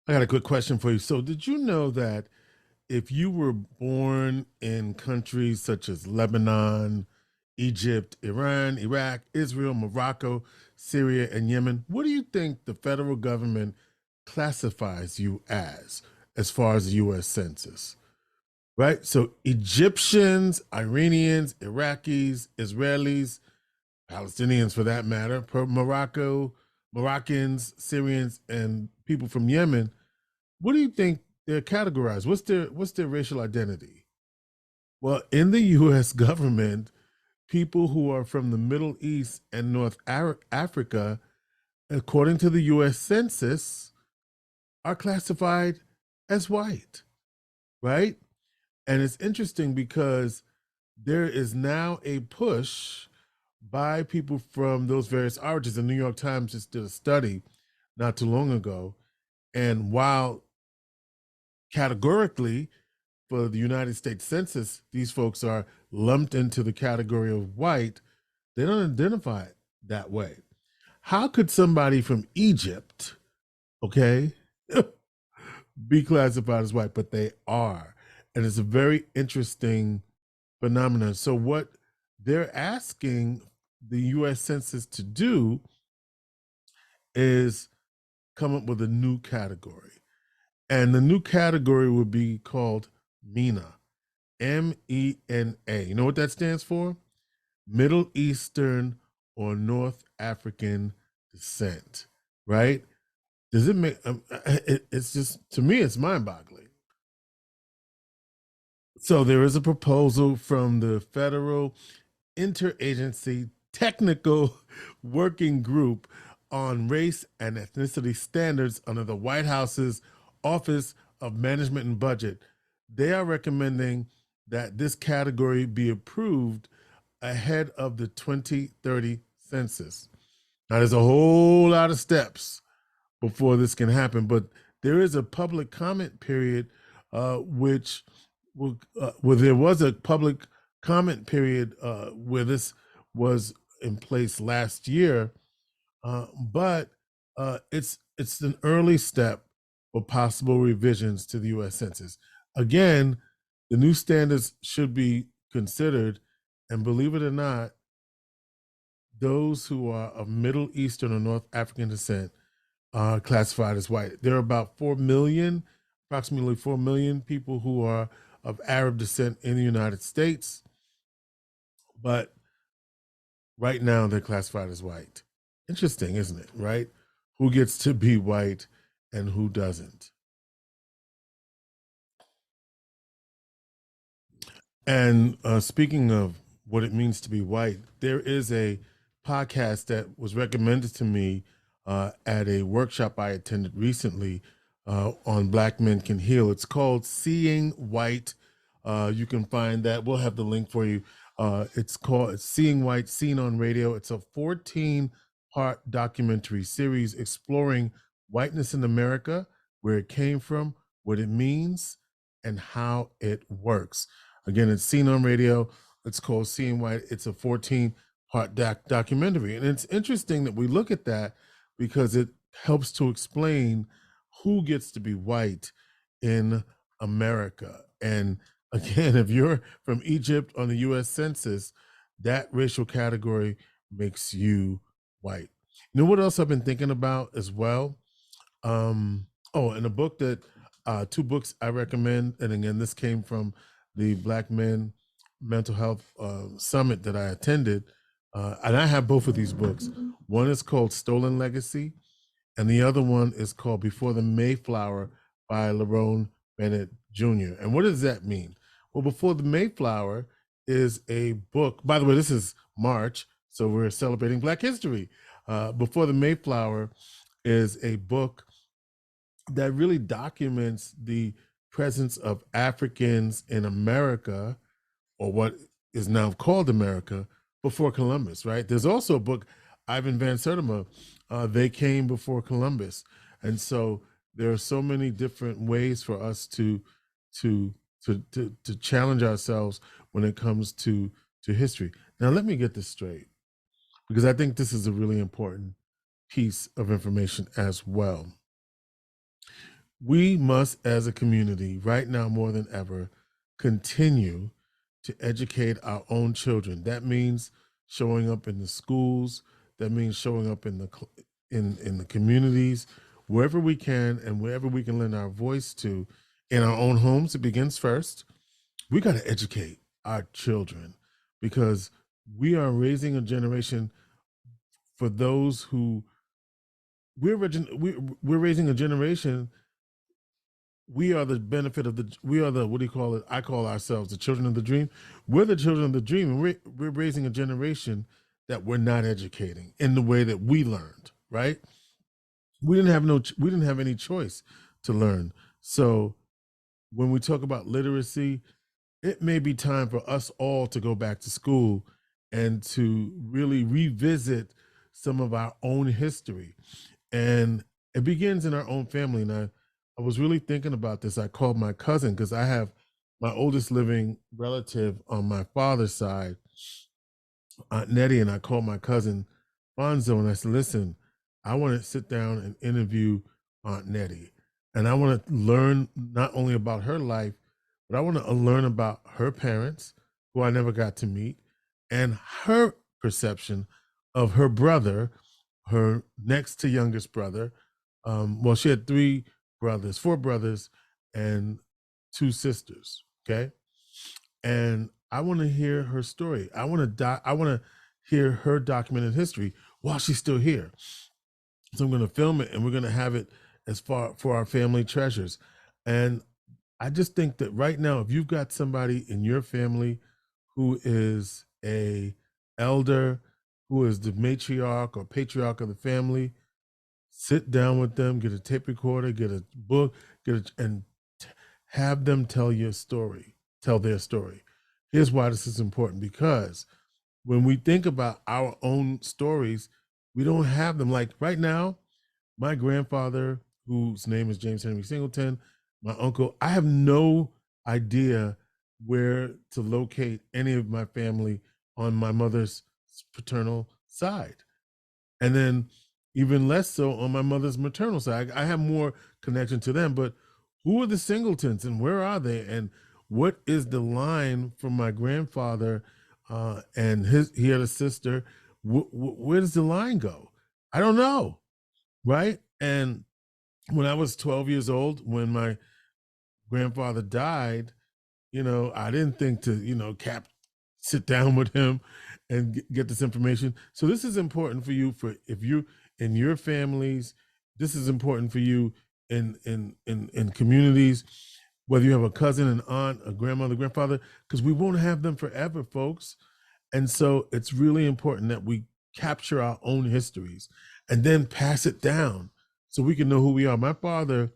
I got a quick question for you. So, did you know that if you were born in countries such as Lebanon, Egypt, Iran, Iraq, Israel, Morocco, Syria, and Yemen, what do you think the federal government classifies you as far as the U.S. Census? Right? So, Egyptians, Iranians, Iraqis, Israelis, Palestinians for that matter, Morocco, Moroccans, Syrians, and people from Yemen, what do you think they're categorized? What's their racial identity? Well, in the U.S. government, people who are from the Middle East and North Africa, according to the U.S. Census, are classified as white, right? And it's interesting because there is now a push by people from those various origins. The New York Times just did a study not too long ago. And while categorically for the United States Census, these folks are lumped into the category of white, they don't identify it that way. How could somebody from Egypt, okay, be classified as white? But they are. And it's a very interesting phenomenon. So, what they're asking the US Census to do is come up with a new category. And the new category would be called MENA, MENA. You know what that stands for? Middle Eastern or North African descent, right? Does it make it's just, to me, it's mind boggling. So there is a proposal from the Federal Interagency Technical Working Group on Race and Ethnicity Standards under the White House's Office of Management and Budget. They are recommending that this category be approved ahead of the 2030 census. Now, there's a whole lot of steps before this can happen, but there is a public comment period, which well, there was a public comment period where this was in place last year, but it's an early step for possible revisions to the U.S. Census. Again, the new standards should be considered, and believe it or not, those who are of Middle Eastern or North African descent are classified as white. There are about 4 million, approximately 4 million people who are of Arab descent in the United States, but right now they're classified as white. Interesting, isn't it? Right? Who gets to be white and who doesn't? And speaking of what it means to be white, there is a podcast that was recommended to me at a workshop I attended recently on Black Men Can Heal. It's called Seeing White. You can find that. We'll have the link for you. It's called Seeing White, Seen on Radio. It's a 14-part documentary series exploring whiteness in America, where it came from, what it means, and how it works. Again, it's Seen on Radio. It's called Seeing White. It's a 14-part documentary. And it's interesting that we look at that because it helps to explain who gets to be white in America. And again, if you're from Egypt on the US Census, that racial category makes you white. You know what else I've been thinking about as well? And a book that, two books I recommend, and again, this came from the Black Men Mental Health Summit that I attended, and I have both of these books. One is called Stolen Legacy, and the other one is called Before the Mayflower by Lerone Bennett Jr. And what does that mean? Well, Before the Mayflower is a book. By the way, this is March, so we're celebrating Black History. Before the Mayflower is a book that really documents the presence of Africans in America, or what is now called America, before Columbus, right? There's also a book, Ivan Van Sertima, They Came Before Columbus. And so there are so many different ways for us to challenge ourselves when it comes to history. Now, let me get this straight, because I think this is a really important piece of information as well. We must, as a community, right now more than ever, continue to educate our own children. That means showing up in the schools. That means showing up in the communities, wherever we can, and wherever we can lend our voice to. In our own homes, it begins first. We got to educate our children because we are raising a generation for those who we're raising a generation. We are the benefit of we are the, what do you call it? I call ourselves the children of the dream. We're the children of the dream, and we're raising a generation that we're not educating in the way that we learned, right? We didn't have any choice to learn. So when we talk about literacy, it may be time for us all to go back to school and to really revisit some of our own history. And it begins in our own family. And I was really thinking about this. I called my cousin because I have my oldest living relative on my father's side, Aunt Nettie, and I called my cousin Bonzo and I said, listen, I want to sit down and interview Aunt Nettie. And I want to learn not only about her life, but I want to learn about her parents, who I never got to meet, and her perception of her brother, her next to youngest brother. Well, she had four brothers, and two sisters. Okay. And I want to hear her story. I want to hear her documented history while she's still here. So I'm going to film it, and we're going to have it as far for our family treasures. And I just think that right now, if you've got somebody in your family who is a elder, who is the matriarch or patriarch of the family, sit down with them, get a tape recorder, get a book, and have them tell tell their story. Here's why this is important, because when we think about our own stories, we don't have them. Like right now, my grandfather, whose name is James Henry Singleton, my uncle, I have no idea where to locate any of my family on my mother's paternal side. And then even less so on my mother's maternal side. I have more connection to them, but who are the Singletons and where are they? And what is the line from my grandfather and he had a sister? Where does the line go? I don't know, right? And when I was 12 years old, when my grandfather died, I didn't think to, sit down with him and get this information. So this is important for you for if you in your families, this is important for you in communities, whether you have a cousin, an aunt, a grandmother, grandfather, because we won't have them forever, folks. And so it's really important that we capture our own histories and then pass it down so we can know who we are. My father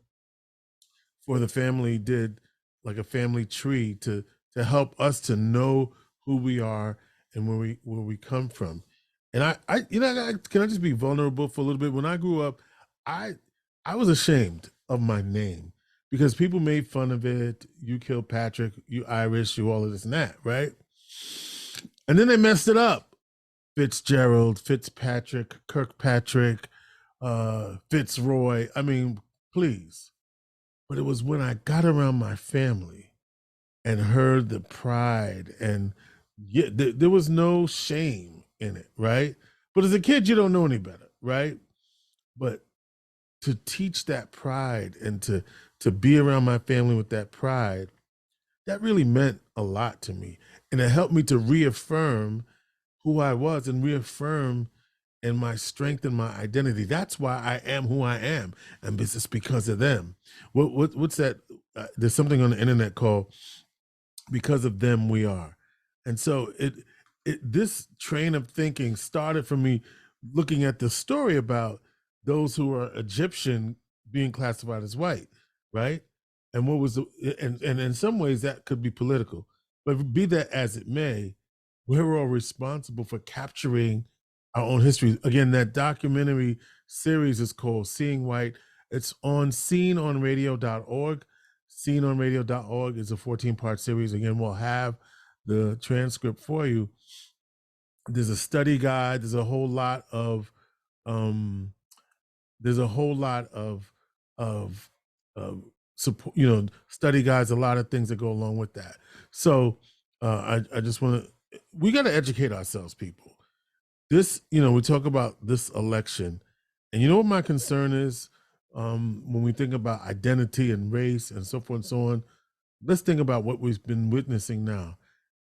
for the family did like a family tree to help us to know who we are and where we come from. And can I just be vulnerable for a little bit? When I grew up, I I was ashamed of my name because people made fun of it. You Kilpatrick, you Irish, you all of this and that, right? And then they messed it up. Fitzgerald, Fitzpatrick, Kirkpatrick, Fitzroy. I mean, please. But it was when I got around my family and heard the pride, and there was no shame in it, right? But as a kid, you don't know any better, right? But to teach that pride and to be around my family with that pride, that really meant a lot to me. And it helped me to reaffirm who I was and reaffirm in my strength and my identity. That's why I am who I am, and it's because of them. What's that? There's something on the internet called "Because of Them We Are," and so this train of thinking started for me looking at the story about those who are Egyptian being classified as white, right? And what was and in some ways that could be political, but be that as it may, we're all responsible for capturing our own history. Again, that documentary series is called Seeing White. It's on seenonradio.org. Seenonradio.org is a 14-part series. Again, we'll have the transcript for you. There's a study guide. There's a whole lot of um, support, study guides, a lot of things that go along with that. So I just want to, we got to educate ourselves, people. This, we talk about this election, and you know what my concern is, when we think about identity and race and so forth and so on. Let's think about what we've been witnessing now.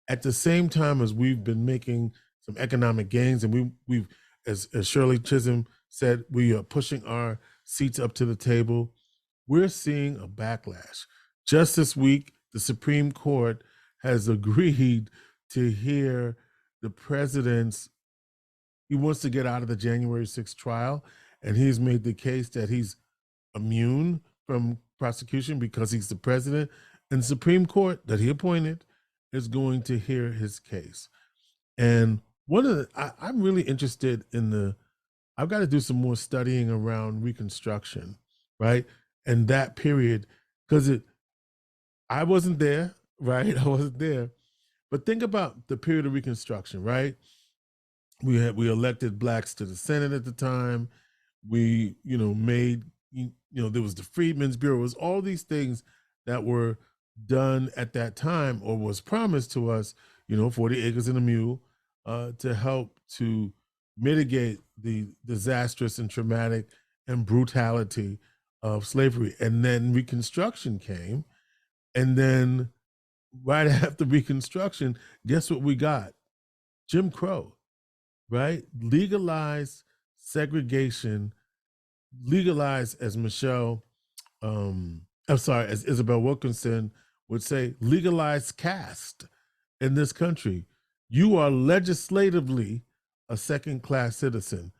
At the same time as we've been making some economic gains, and we've as Shirley Chisholm said, we are pushing our seats up to the table. We're seeing a backlash. Just this week, the Supreme Court has agreed to hear the president's, he wants to get out of the January 6th trial, and he's made the case that he's immune from prosecution because he's the president. And the Supreme Court that he appointed is going to hear his case. And I'm really interested in I've got to do some more studying around Reconstruction, right? And that period, because I wasn't there, right? I wasn't there. But think about the period of Reconstruction, right? We elected blacks to the Senate at the time. We, made, there was the Freedmen's Bureau. It was all these things that were done at that time, or was promised to us, 40 acres and a mule, to help to mitigate the disastrous and traumatic and brutality of slavery. And then Reconstruction came. And then right after Reconstruction, guess what we got? Jim Crow, right? Legalized segregation, legalized, as as Isabel Wilkinson would say, legalized caste in this country. You are legislatively a second-class citizen.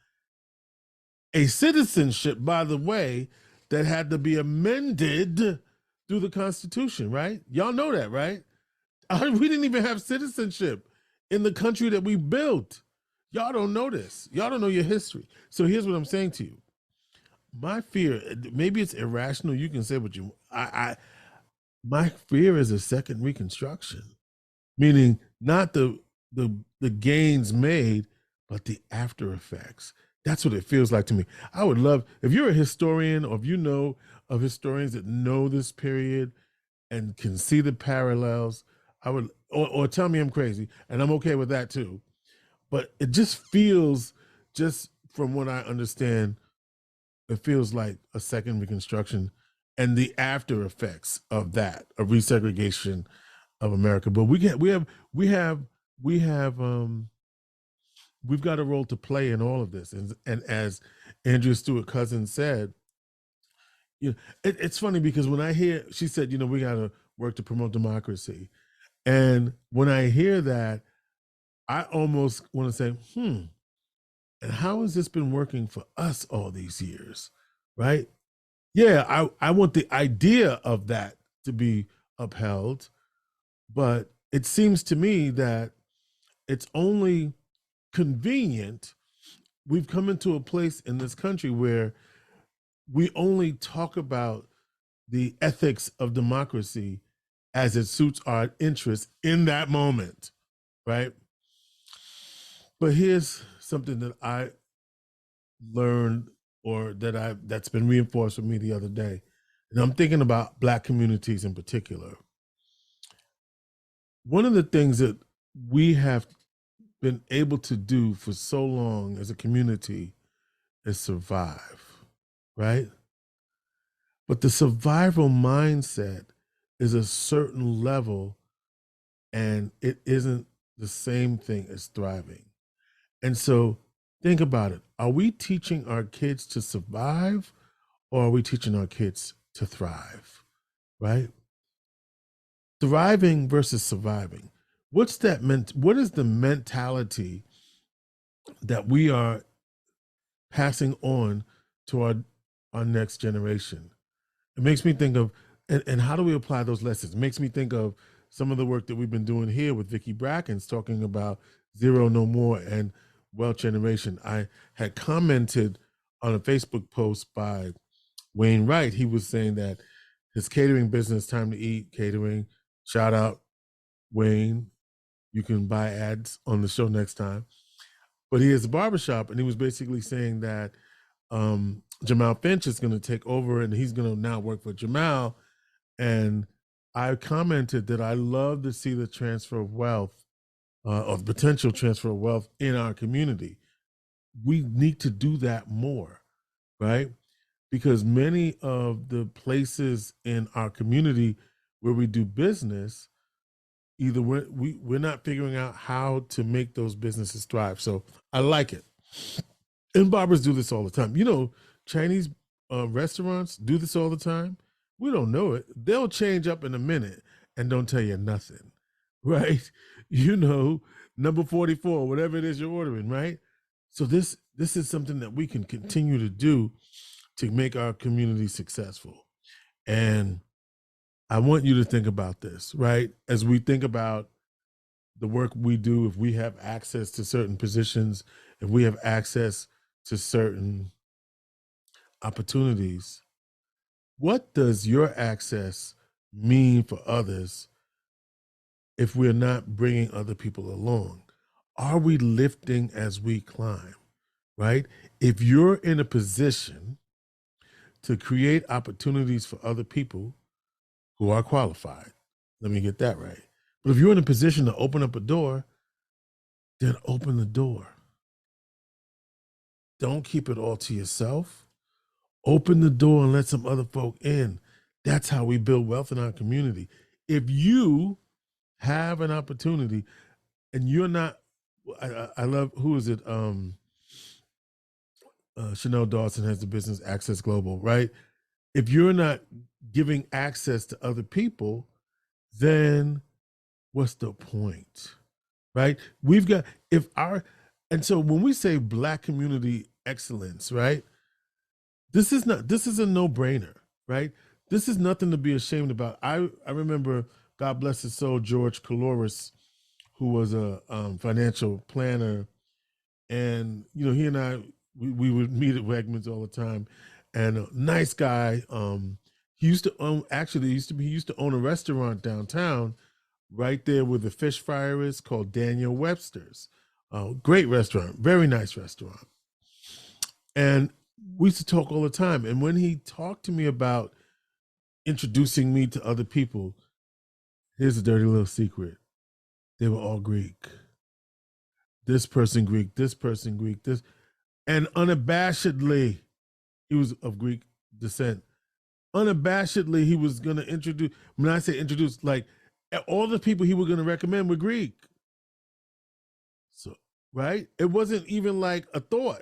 A citizenship, by the way, that had to be amended through the Constitution, right? Y'all know that, right? We didn't even have citizenship in the country that we built. Y'all don't know this. Y'all don't know your history. So here's what I'm saying to you. My fear, maybe it's irrational. You can say what you. My fear is a second Reconstruction, meaning not the gains made, but the after effects. That's what it feels like to me. I would love, if you're a historian, or if you know of historians that know this period and can see the parallels, I would, or tell me I'm crazy, and I'm okay with that too. But it just feels, just from what I understand, it feels like a second Reconstruction and the after effects of that, of resegregation of America. But we've got a role to play in all of this. And as Andrea Stewart Cousins said, it's funny because when I hear, she said, we got to work to promote democracy. And when I hear that, I almost want to say, and how has this been working for us all these years, right? Yeah, I want the idea of that to be upheld, but it seems to me that it's only convenient. We've come into a place in this country where we only talk about the ethics of democracy as it suits our interests in that moment, right? But here's something that I learned, or that's been reinforced for me the other day. And I'm thinking about Black communities in particular. One of the things that we have been able to do for so long as a community is survive, right? But the survival mindset is a certain level, and it isn't the same thing as thriving. And so think about it. Are we teaching our kids to survive, or are we teaching our kids to thrive, right? Thriving versus surviving. What's that meant? What is the mentality that we are passing on to our next generation? It makes me think of, and how do we apply those lessons? It makes me think of some of the work that we've been doing here with Vicki Brackens, talking about Zero No More and wealth generation. I had commented on a Facebook post by Wayne Wright. He was saying that his catering business, Time to Eat Catering, shout out Wayne, you can buy ads on the show next time. But he has a barbershop, and he was basically saying that Jamal Finch is going to take over, and he's going to now work for Jamal. And I commented that I love to see the transfer of wealth, or the potential transfer of wealth in our community. We need to do that more, right? Because many of the places in our community where we do business, either we're not figuring out how to make those businesses thrive. So I like it. And barbers do this all the time. Chinese restaurants do this all the time. We don't know it. They'll change up in a minute and don't tell you nothing, right? Number 44, whatever it is you're ordering, right? So this is something that we can continue to do to make our community successful. And I want you to think about this, right? As we think about the work we do, if we have access to certain positions, if we have access to certain opportunities, what does your access mean for others if we're not bringing other people along? Are we lifting as we climb, right? If you're in a position to create opportunities for other people who are qualified, let me get that right. But if you're in a position to open up a door, then open the door. Don't keep it all to yourself. Open the door and let some other folk in. That's how we build wealth in our community. If you have an opportunity and you're not, I love, who is it? Chanel Dawson has the business Access Global, right? If you're not giving access to other people, then what's the point, right? And so when we say Black community excellence, right? This is a no-brainer, right? This is nothing to be ashamed about. I remember, God bless his soul, George Caloris, who was a financial planner, and he and I we would meet at Wegmans all the time, and a nice guy. He used to own he used to own a restaurant downtown, right there where the fish fryer is, called Daniel Webster's. Great restaurant, very nice restaurant. And we used to talk all the time. And when he talked to me about introducing me to other people, here's a dirty little secret. They were all Greek. This person Greek, this person Greek, this. And unabashedly, he was of Greek descent. Unabashedly, he was going to introduce, when I say introduce, like all the people he was going to recommend were Greek. So, right? It wasn't even like a thought.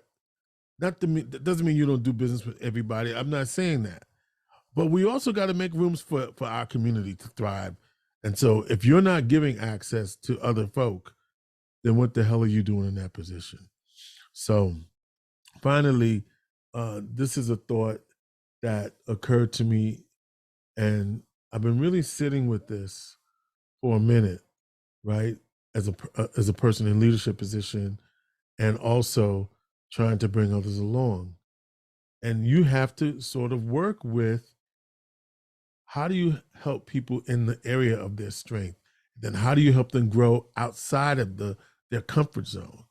That doesn't mean you don't do business with everybody. I'm not saying that. But we also got to make rooms for our community to thrive. And so if you're not giving access to other folk, then what the hell are you doing in that position? So finally, this is a thought that occurred to me, and I've been really sitting with this for a minute, right? As a person in leadership position, and also trying to bring others along. And you have to sort of work with, how do you help people in the area of their strength? Then how do you help them grow outside of their comfort zone?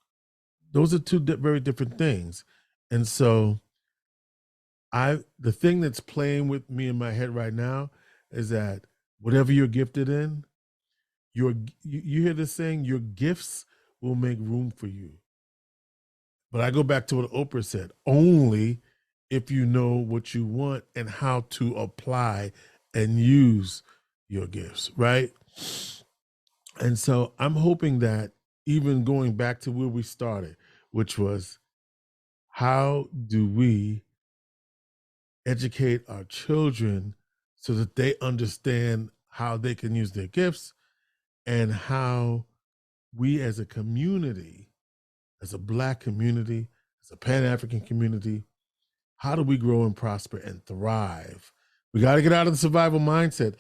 Those are two very different things. And so the thing that's playing with me in my head right now is that whatever you're gifted in, you hear this saying, your gifts will make room for you. But I go back to what Oprah said, only if you know what you want and how to apply and use your gifts, right? And so I'm hoping that, even going back to where we started, which was, how do we educate our children so that they understand how they can use their gifts, and how we as a community, as a Black community, as a Pan-African community, how do we grow and prosper and thrive? We got to get out of the survival mindset.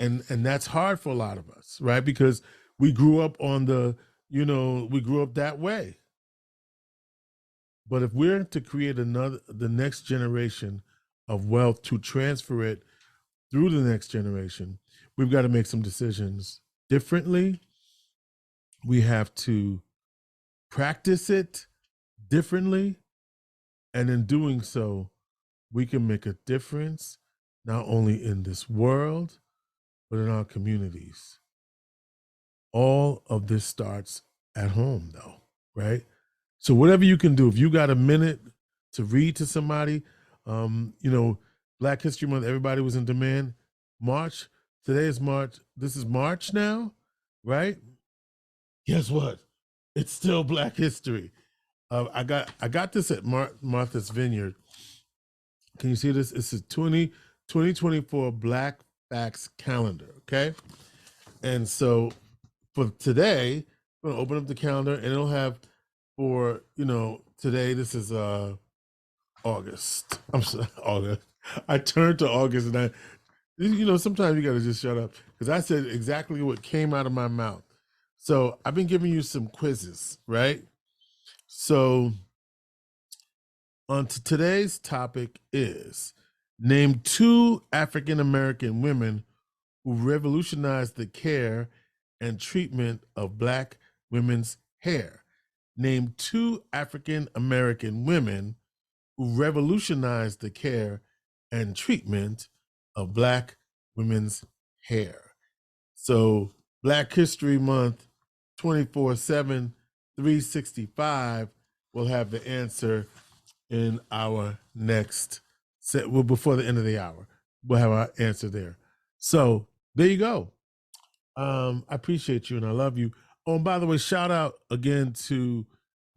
And that's hard for a lot of us, right? Because we grew up we grew up that way. But if we're to create the next generation of wealth, to transfer it through the next generation, we've got to make some decisions differently. We have to practice it differently. And in doing so, we can make a difference not only in this world, but in our communities. All of this starts at home, though, right? So whatever you can do, if you got a minute to read to somebody, you know, Black History Month, everybody was in demand. March, today is March. This is March now, right? Guess what? It's still Black History. I got this at Martha's Vineyard. Can you see this? It's a 2024 Black Facts calendar, okay? And so for today, I'm gonna open up the calendar and it'll have for, today, this is August. I'm sorry, August. I turned to August and sometimes you gotta just shut up because I said exactly what came out of my mouth. So I've been giving you some quizzes, right? So on to today's topic is name 2 African American women who revolutionized the care and treatment of Black women's hair. Name 2 African American women who revolutionized the care and treatment of Black women's hair. So Black History Month, 24/7, 365, we'll have the answer in our next set. Well, before the end of the hour, we'll have our answer there. So there you go. I appreciate you and I love you. Oh, and by the way, shout out again to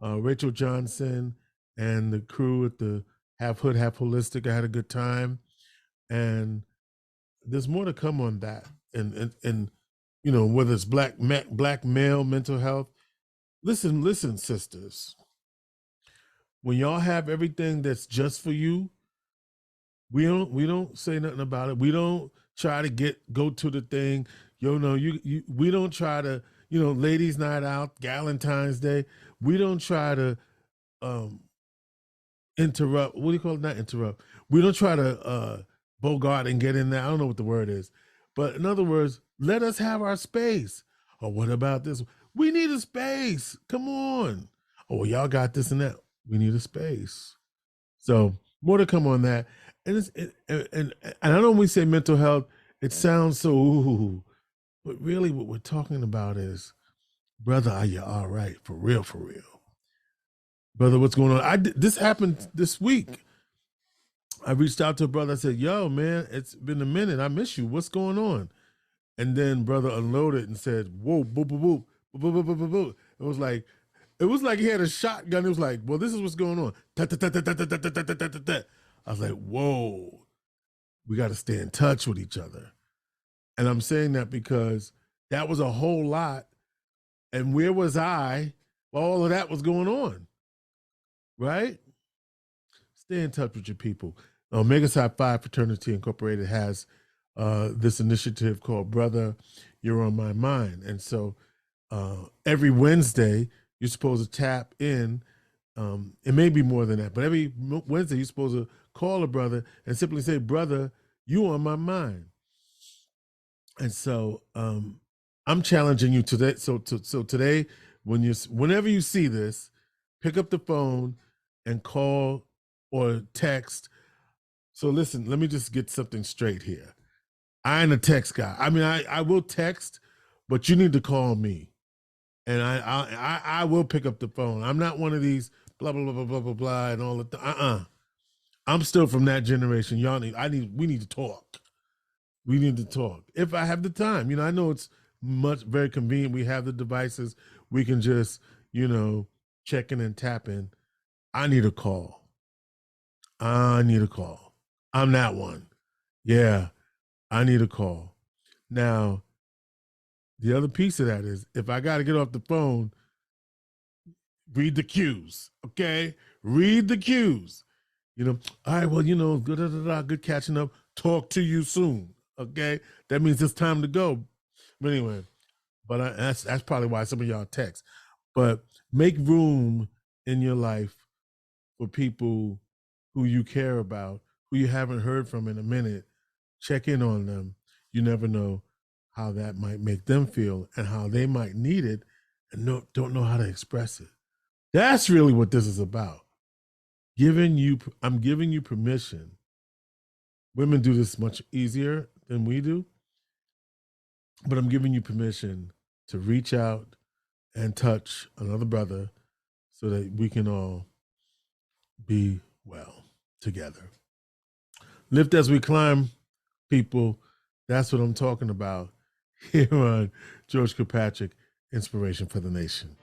Rachel Johnson and the crew at the Half Hood, Half Holistic. I had a good time. And there's more to come on that. And whether it's black male mental health. Listen, sisters. When y'all have everything that's just for you, we don't say nothing about it. We don't try to go to the thing. We don't try to, ladies' night out, Galentine's Day. We don't try to interrupt. What do you call it? Not interrupt. We don't try to bogart and get in there. I don't know what the word is. But in other words, let us have our space. Or what about this? We need a space. Come on. Oh, well, y'all got this and that. We need a space. So more to come on that. And I know when we say mental health, it sounds so ooh, but really what we're talking about is, brother, are you all right? For real, for real. Brother, what's going on? This happened this week. I reached out to a brother. I said, yo, man, it's been a minute. I miss you. What's going on? And then brother unloaded and said, whoa, boop, boop, boop, boop, boop, boop, boop, boop. It was like he had a shotgun. It was like, well, this is what's going on. I was like, whoa, we got to stay in touch with each other. And I'm saying that because that was a whole lot. And where was I while all of that was going on? Right? Stay in touch with your people. Omega Psi Phi Fraternity Incorporated has this initiative called Brother, You're on My Mind. And so every Wednesday, you're supposed to tap in. It may be more than that, but every Wednesday, you're supposed to call a brother and simply say, brother, you on my mind. And so I'm challenging you today. So today, whenever you see this, pick up the phone and call or text. So listen, let me just get something straight here. I ain't a text guy. I mean, I will text, but you need to call me, and I will pick up the phone. I'm not one of these blah blah blah blah blah blah blah and all that. I'm still from that generation. We need to talk. We need to talk. If I have the time, I know it's very convenient. We have the devices. We can just, check in and tap in. I need a call. I'm that one. Yeah, I need a call. Now, the other piece of that is if I got to get off the phone, read the cues, okay? Read the cues. All right, well, good catching up. Talk to you soon, okay? That means it's time to go. But anyway, that's probably why some of y'all text. But make room in your life for people who you care about, who you haven't heard from in a minute. Check in on them. You never know how that might make them feel and how they might need it and don't know how to express it. That's really what this is about. I'm giving you permission Women do this much easier than we do, but I'm giving you permission to reach out and touch another brother so that we can all be well together. Lift as we climb, people. That's what I'm talking about here on George Kilpatrick, Inspiration for the Nation.